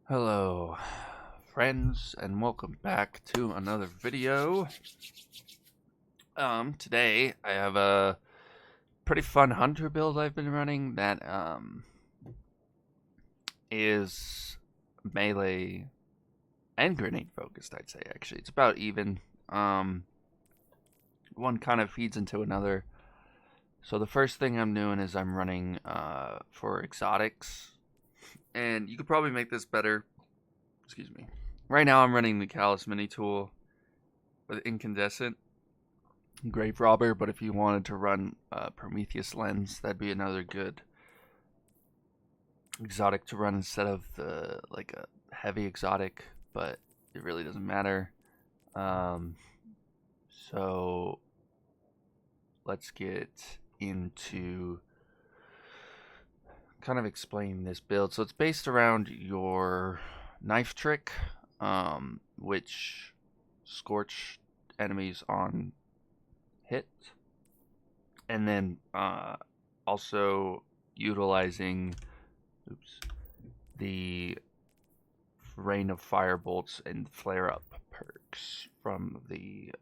Hello, friends, and welcome back to another video. Today I have a pretty fun hunter build I've been running that is melee and grenade focused. I'd say actually it's about even. One kind of feeds into another. So the first thing I'm doing is I'm running for exotics, and you could probably make this better. Excuse me. Right now I'm running the Callus Mini Tool with Incandescent Grave Robber, but if you wanted to run Prometheus Lens, that'd be another good exotic to run instead of like a heavy exotic, but it really doesn't matter. Um, so let's get into kind of explaining this build. So it's based around your knife trick, which scorch enemies on hit, and then also utilizing the rain of fire bolts and flare up perks from the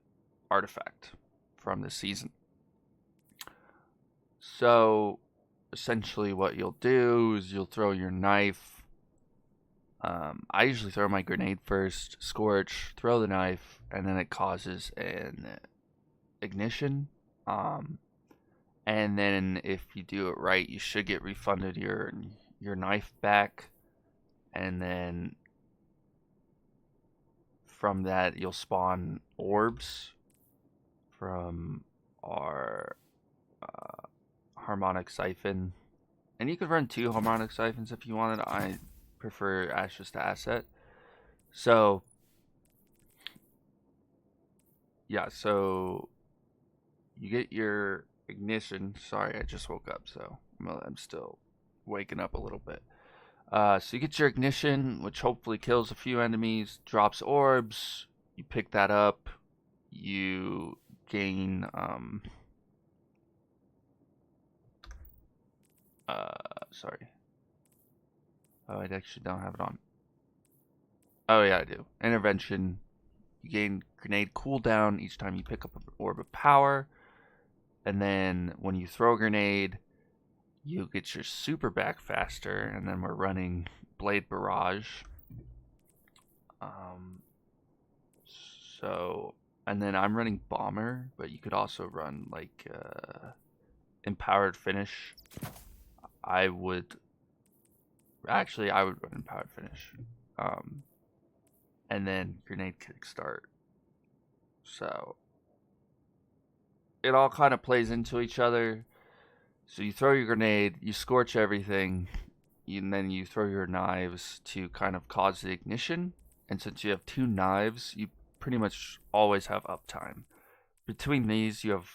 artifact from the season. So essentially what you'll do is you'll throw your knife. I usually throw my grenade first, scorch, throw the knife, and then it causes an ignition. And then if you do it right, you should get refunded your knife back, and then from that you'll spawn orbs from our harmonic siphon, and you could run two harmonic siphons if you wanted. I prefer Ashes to Asset. So yeah, so you get your ignition. Sorry, I just woke up, so I'm still waking up a little bit. So you get your ignition, which hopefully kills a few enemies, drops orbs. You pick that up. You gain sorry. Oh, I actually don't have it on. Oh yeah, I do. Intervention. You gain grenade cooldown each time you pick up an orb of power. And then when you throw a grenade, you get your super back faster, and then we're running Blade Barrage. Um, so, and then I'm running Bomber, but you could also run like Empowered Finish. I would run Empowered Finish, and then Grenade Kickstart. So it all kind of plays into each other. So you throw your grenade, you scorch everything, and then you throw your knives to kind of cause the ignition. And since you have two knives, you pretty much always have uptime. Between these, you have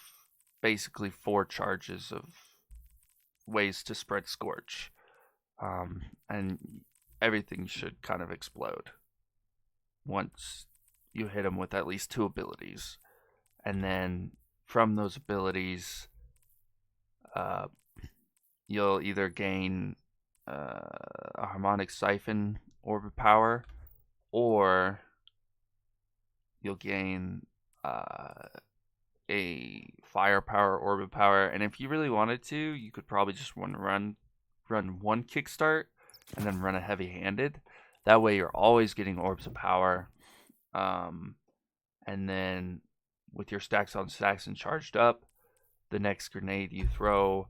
basically 4 charges of ways to spread scorch, and everything should kind of explode once you hit them with at least 2 abilities. And then from those abilities, uh, you'll either gain a harmonic siphon orb of power, or you'll gain a firepower orb of power. And if you really wanted to, you could probably just run one kickstart and then run a heavy handed. That way you're always getting orbs of power. And then with your stacks on stacks and charged up, the next grenade you throw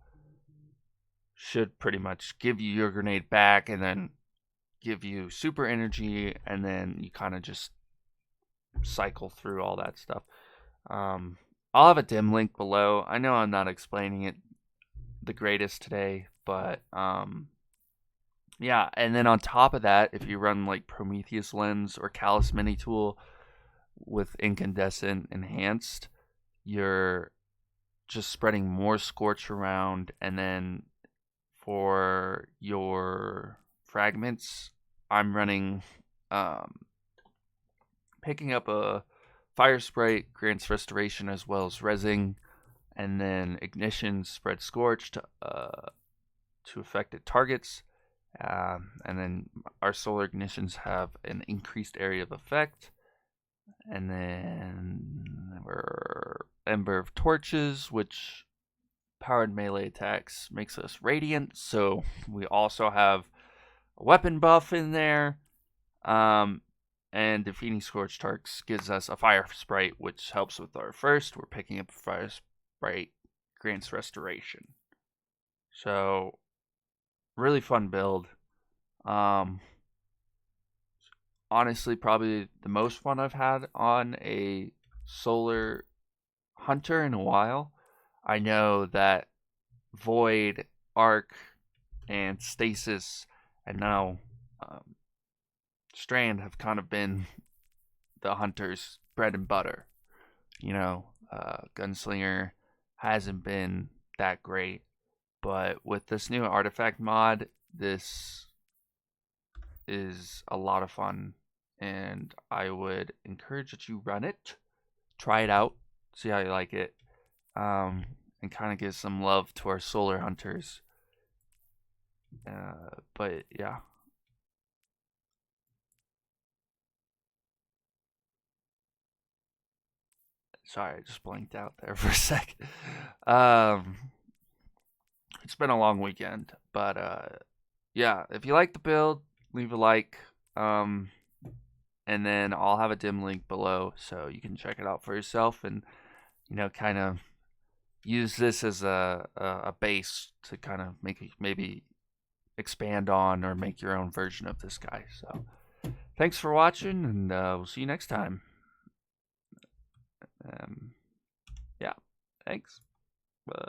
should pretty much give you your grenade back and then give you super energy, and then you kind of just cycle through all that stuff. I'll have a dim link below. I know I'm not explaining it the greatest today, but yeah. And then on top of that, if you run like Prometheus Lens or Callus Mini Tool with Incandescent Enhanced, you're just spreading more scorch around. And then for your fragments, I'm running picking up a fire spray grants restoration as well as rezzing, and then ignition spreads scorch to affected targets, And then our solar ignitions have an increased area of effect. And then we're Ember of Torches, which powered melee attacks makes us radiant. So we also have a weapon buff in there. And defeating Scorched Tarks gives us a Fire Sprite, which helps with our first. We're picking up a Fire Sprite, grants restoration. So, really fun build. Honestly, probably the most fun I've had on a solar hunter in a while. I know that Void, Arc, and Stasis, and now Strand have kind of been the hunter's bread and butter. Gunslinger hasn't been that great, but with this new artifact mod, this is a lot of fun, and I would encourage that you run it, try it out, see how you like it, and kind of give some love to our solar hunters. But yeah. Sorry, I just blanked out there for a sec. It's been a long weekend, but yeah, if you like the build, leave a like. And then I'll have a dim link below so you can check it out for yourself and kind of use this as a base to kind of maybe expand on or make your own version of this guy. So thanks for watching, and we'll see you next time. Yeah, thanks. Bye.